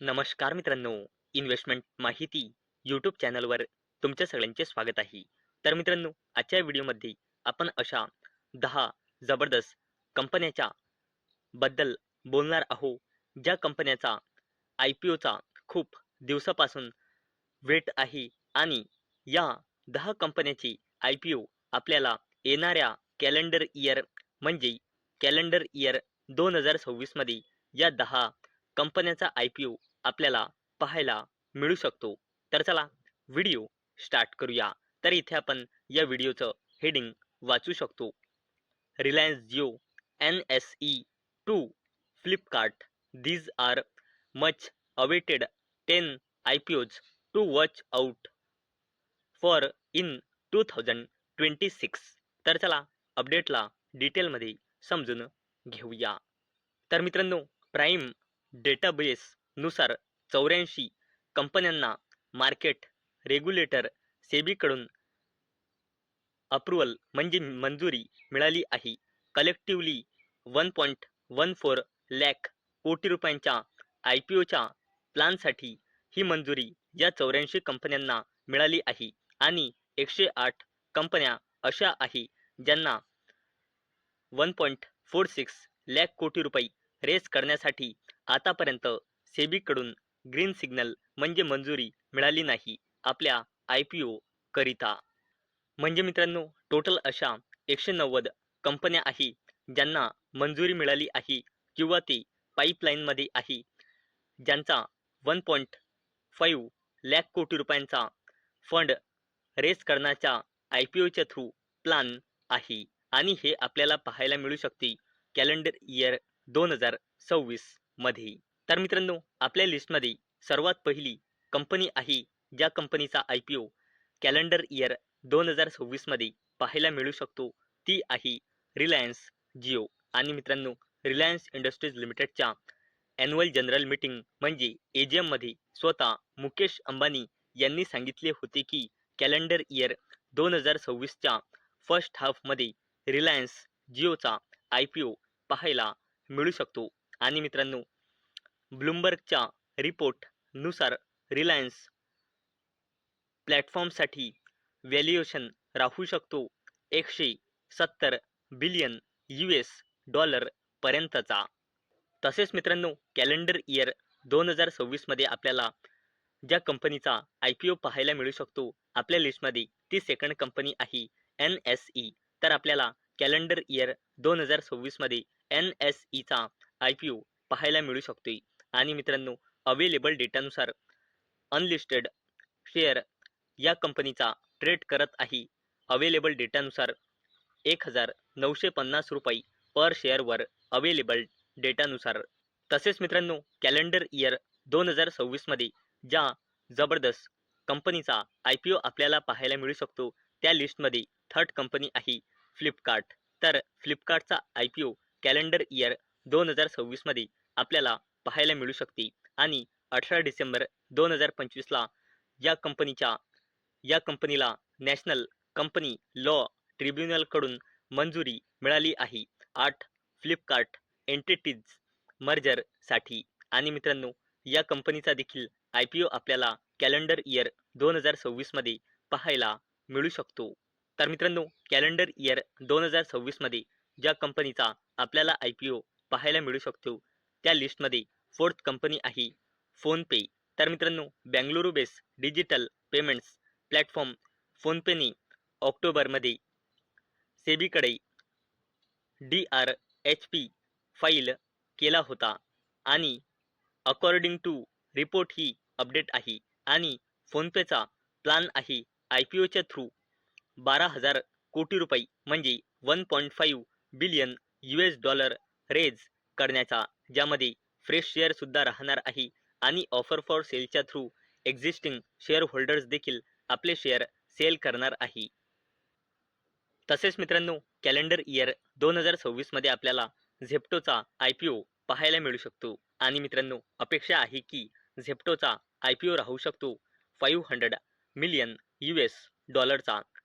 नमस्कार मित्रांनो, इन्व्हेस्टमेंट माहिती यूट्यूब चॅनलवर तुमच्या सगळ्यांचे स्वागत आहे. तर मित्रांनो, आजच्या व्हिडिओमध्ये आपण अशा 10 जबरदस्त कंपन्याच्या बद्दल बोलणार आहोत, ज्या कंपन्याचा IPOचा खूप दिवसापासून वेट आहे आणि या 10 कंपन्याची IPO आपल्याला येणाऱ्या कॅलेंडर इयर म्हणजे कॅलेंडर इयर 2026 मध्ये या 10 कंपन्यांचा IPO आपल्याला पाहायला मिळू शकतो. तर चला व्हिडिओ स्टार्ट करूया. तर इथे आपण या व्हिडिओचं हेडिंग वाचू शकतो. Reliance Jio, NSE2, Flipkart. These are much awaited 10 IPOs to watch out for in 2026. तर चला अपडेटला डिटेलमध्ये समजून घेऊया. तर मित्रांनो, प्राईम डेटाबेस नुसार 84 कंपन्यांना मार्केट रेग्युलेटर सेबीकडून अप्रूव्हल म्हणजे मंजुरी मिळाली आहे. कलेक्टिव्हली 1.14 लाख कोटी रुपयांच्या IPOच्या प्लॅनसाठी ही मंजुरी या 84 कंपन्यांना मिळाली आहे आणि 108 कंपन्या अशा आहे ज्यांना 1.46 लाख कोटी रुपये रेस करण्यासाठी आतापर्यंत सेबीकडून ग्रीन सिग्नल म्हणजे मंजुरी मिळाली नाही आपल्या IPO करिता. म्हणजे मित्रांनो, टोटल अशा 190 कंपन्या आहे ज्यांना मंजुरी मिळाली आहे किंवा ते पाईपलाईनमध्ये आहे, ज्यांचा 1.5 लाख कोटी रुपयांचा फंड रेस करण्याच्या IPOच्या थ्रू प्लान आहे आणि हे आपल्याला पाहायला मिळू शकते कॅलेंडर इयर 2026 मध्ये. तर मित्रांनो, आपल्या लिस्टमध्ये सर्वात पहिली कंपनी आहे ज्या कंपनीचा IPO कॅलेंडर इयर 2026 मध्ये पाहायला मिळू शकतो, ती आहे रिलायन्स जिओ. आणि मित्रांनो, रिलायन्स इंडस्ट्रीज लिमिटेडच्या ॲन्युअल जनरल मीटिंग म्हणजे AGM मध्ये स्वतः मुकेश अंबानी यांनी सांगितले होते की कॅलेंडर इयर 2026च्या फर्स्ट हाफमध्ये रिलायन्स जिओचा IPO पाहायला मिळू शकतो. आणि मित्रांनो, ब्लूमबर्गच्या रिपोर्ट नुसार रिलायन्स प्लॅटफॉर्मसाठी व्हॅल्युएशन राहू शकतो 170 बिलियन US पर्यंतचा. तसेच मित्रांनो, कॅलेंडर इयर 2026 मध्ये आपल्याला ज्या कंपनीचा IPO पाहायला मिळू शकतो आपल्या लिस्टमध्ये, ती सेकंड कंपनी आहे NSE. तर आपल्याला कॅलेंडर इयर 2026 मध्ये NSEचा IPO पाहायला मिळू शकतो. आणि मित्रांनो, अवेलेबल डेटानुसार अनलिस्टेड शेअर या कंपनीचा ट्रेड करत आहे. अवेलेबल डेटानुसार 1950 रुपये पर शेअरवर अवेलेबल डेटानुसार. तसेच मित्रांनो, कॅलेंडर इयर 2026 मध्ये ज्या जबरदस्त कंपनीचा IPO आपल्याला पाहायला मिळू शकतो त्या लिस्टमध्ये थर्ड कंपनी आहे फ्लिपकार्ट. तर फ्लिपकार्टचा IPO कॅलेंडर इयर 2026 मध्ये आपल्याला पाहायला मिळू शकते आणि 18 डिसेंबर 2025 ला या कंपनीला नॅशनल कंपनी लॉ ट्रिब्युनलकडून मंजुरी मिळाली आहे 8 फ्लिपकार्ट एंटिटीज मर्जरसाठी. आणि मित्रांनो, या कंपनीचा देखील IPO आपल्याला कॅलेंडर इयर 2026 मध्ये पाहायला मिळू शकतो. तर मित्रांनो, कॅलेंडर इयर 2026 मध्ये ज्या कंपनीचा आपल्याला IPO पाहायला मिळू शकतो त्या लिस्टमध्ये फोर्थ कंपनी आहे फोनपे. तर मित्रांनो, Bengaluru base digital payments platform फोनपेने ऑक्टोबरमध्ये सेबीकडे DRHP फाईल केला होता आणि अकॉर्डिंग टू रिपोर्ट ही अपडेट आहे. आणि फोनपेचा प्लान आहे IPOच्या थ्रू 12,000 कोटी रुपये म्हणजे 1.5 बिलियन US रेज करण्याचा, ज्यामध्ये फ्रेश शेअर सुद्धा राहणार आहे आणि ऑफर फॉर सेलच्या थ्रू एक्झिस्टिंग शेअर होल्डर्स देखील आपले शेअर सेल करणार आहे. तसेच मित्रांनो, कॅलेंडर इयर 2026 मध्ये आपल्याला झेप्टोचा IPO पाहायला मिळू शकतो. आणि मित्रांनो, अपेक्षा आहे की झेप्टोचा IPO राहू शकतो 500 मिलियन US.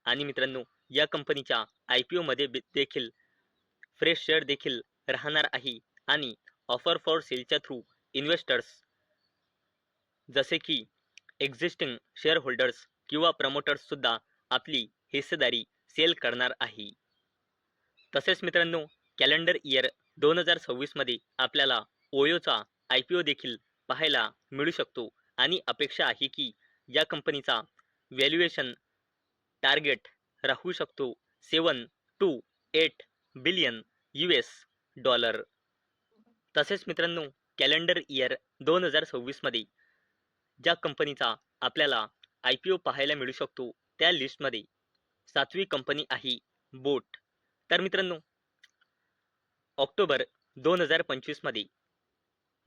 आणि मित्रांनो, या कंपनीच्या IPO मध्ये देखील फ्रेश शेअर देखील राहणार आहे आणि ऑफर फॉर सेलच्या थ्रू इन्व्हेस्टर्स जसे की एक्झिस्टिंग शेअर होल्डर्स किंवा प्रमोटर्स सुद्धा आपली हिस्सेदारी सेल करणार आहे. तसेच मित्रांनो, कॅलेंडर इयर 2026 मध्ये आपल्याला ओयोचा IPO देखील पाहायला मिळू शकतो आणि अपेक्षा आहे की या कंपनीचा व्हॅल्युएशन टार्गेट राहू शकतो 7 to 8 बिलियन US डॉलर. तसेच मित्रांनो, कॅलेंडर इयर 2026 मध्ये ज्या कंपनीचा आपल्याला IPO पाहायला मिळू शकतो त्या लिस्टमध्ये 7वी कंपनी आहे बोट. तर मित्रांनो, ऑक्टोबर 2025 मध्ये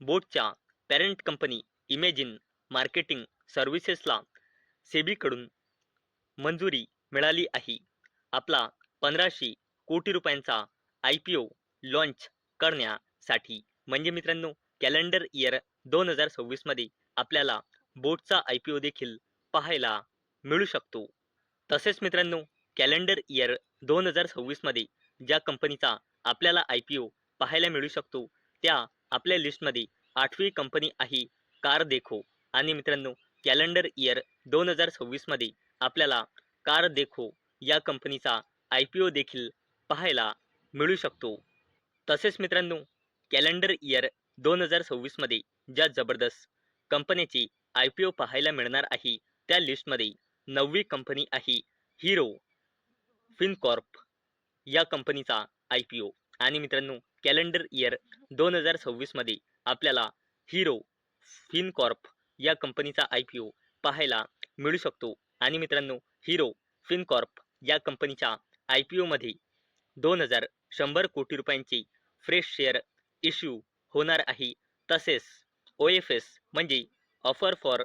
बोटच्या पॅरेंट कंपनी इमेजिन मार्केटिंग सर्व्हिसेसला सेबीकडून मंजुरी मिळाली आहे. आपला 1500 कोटी रुपयांचा IPO लॉन्च करण्यासाठी. म्हणजे मित्रांनो, कॅलेंडर इयर 2026 मध्ये आपल्याला बोटचा IPO देखील पाहायला मिळू शकतो. तसेच मित्रांनो, कॅलेंडर इयर 2026 मध्ये ज्या कंपनीचा आपल्याला IPO पाहायला मिळू शकतो त्या आपल्या लिस्टमध्ये 8वी कंपनी आहे कार देखो. आणि मित्रांनो, कॅलेंडर इयर 2026 मध्ये आपल्याला कार देखो या कंपनीचा IPO देखील पाहायला मिळू शकतो. तसेच मित्रांनो, कॅलेंडर इयर 2026 मध्ये ज्या जबरदस्त कंपनीची IPO पाहायला मिळणार आहे त्या लिस्टमध्ये 9वी कंपनी आहे हिरो फिनकॉर्प या कंपनीचा IPO. आणि मित्रांनो, कॅलेंडर इयर 2026 मध्ये आपल्याला हिरो फिनकॉर्प या कंपनीचा IPO पाहायला मिळू शकतो. आणि मित्रांनो, हिरो फिनकॉर्प या कंपनीच्या IPO मध्ये 2100 कोटी रुपयांची फ्रेश शेअर इश्यू होणार आहे. तसेच OFS म्हणजे ऑफर फॉर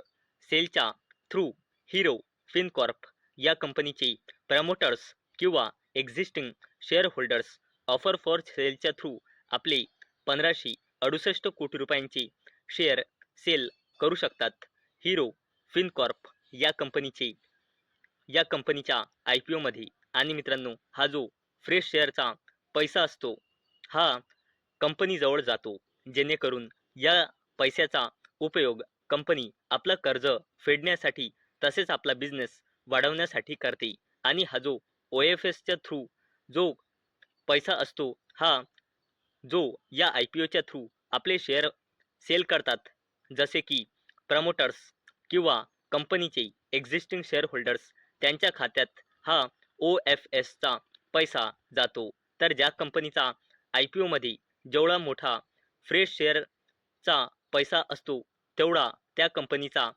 सेलच्या थ्रू हिरो फिनकॉर्प या कंपनीचे प्रमोटर्स किंवा existing share holders offer for सेलच्या थ्रू आपले 1568 कोटी रुपयांचे शेअर सेल करू शकतात हिरो फिनकॉर्प या कंपनीच्या IPO मध्ये. आणि मित्रांनो, हा जो फ्रेश शेअरचा पैसा असतो हा कंपनीजवळ जातो, जेणेकरून या पैशाचा उपयोग कंपनी आपलं कर्ज फेडण्यासाठी तसेच आपला बिझनेस वाढवण्यासाठी करते. आणि हा जो OFSच्या थ्रू जो पैसा असतो हा जो या IPOच्या थ्रू आपले शेअर सेल करतात, जसे की प्रमोटर्स किंवा कंपनीचे एक्झिस्टिंग शेअर होल्डर्स, त्यांच्या खात्यात हा OFSचा पैसा जातो. तर ज्या कंपनीचा IPO मध्ये जेवढा मोठा फ्रेश शेअरचा पैसा असतो तेवढा त्या कंपनीचा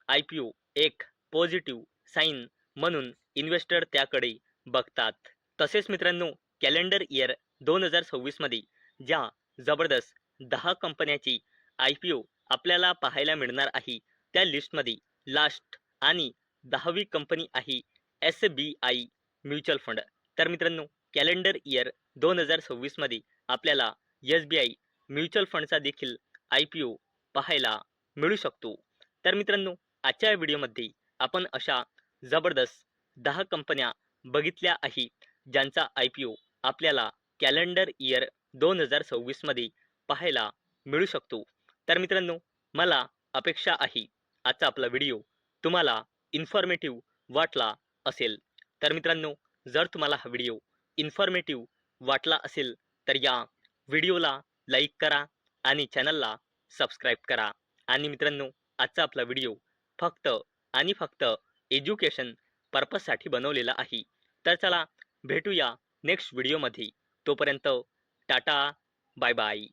IPO एक पॉझिटिव्ह साईन म्हणून इन्व्हेस्टर त्याकडे बघतात. तसेच मित्रांनो, कॅलेंडर इयर 2026 मध्ये ज्या जबरदस्त 10 कंपन्याची IPO आपल्याला पाहायला मिळणार आहे त्या लिस्टमध्ये लास्ट आणि 10वी कंपनी आहे SBI म्युच्युअल फंड. तर मित्रांनो, कॅलेंडर इयर 2026 मध्ये आपल्याला SBI म्युच्युअल फंडचा देखील IPO पाहायला मिळू शकतो. तर मित्रांनो, आजच्या व्हिडिओमध्ये आपण अशा जबरदस्त 10 कंपन्या बघितल्या आहेत ज्यांचा IPO आपल्याला कॅलेंडर इयर 2026 मध्ये पाहायला मिळू शकतो. तर मित्रांनो, मला अपेक्षा आहे आजचा आपला व्हिडिओ तुम्हाला इन्फॉर्मेटिव्ह वाटला असेल. तर मित्रांनो, जर तुम्हाला हा व्हिडिओ इन्फॉर्मेटिव्ह वाटला असेल तर या व्हिडिओला लाईक करा आणि चॅनलला सबस्क्राईब करा. आणि मित्रांनो, आजचा आपला व्हिडिओ फक्त आणि फक्त एज्युकेशन पर्पजसाठी बनवलेला आहे. तर चला भेटूया नेक्स्ट व्हिडिओमध्ये. तोपर्यंत टाटा, बाय बाय.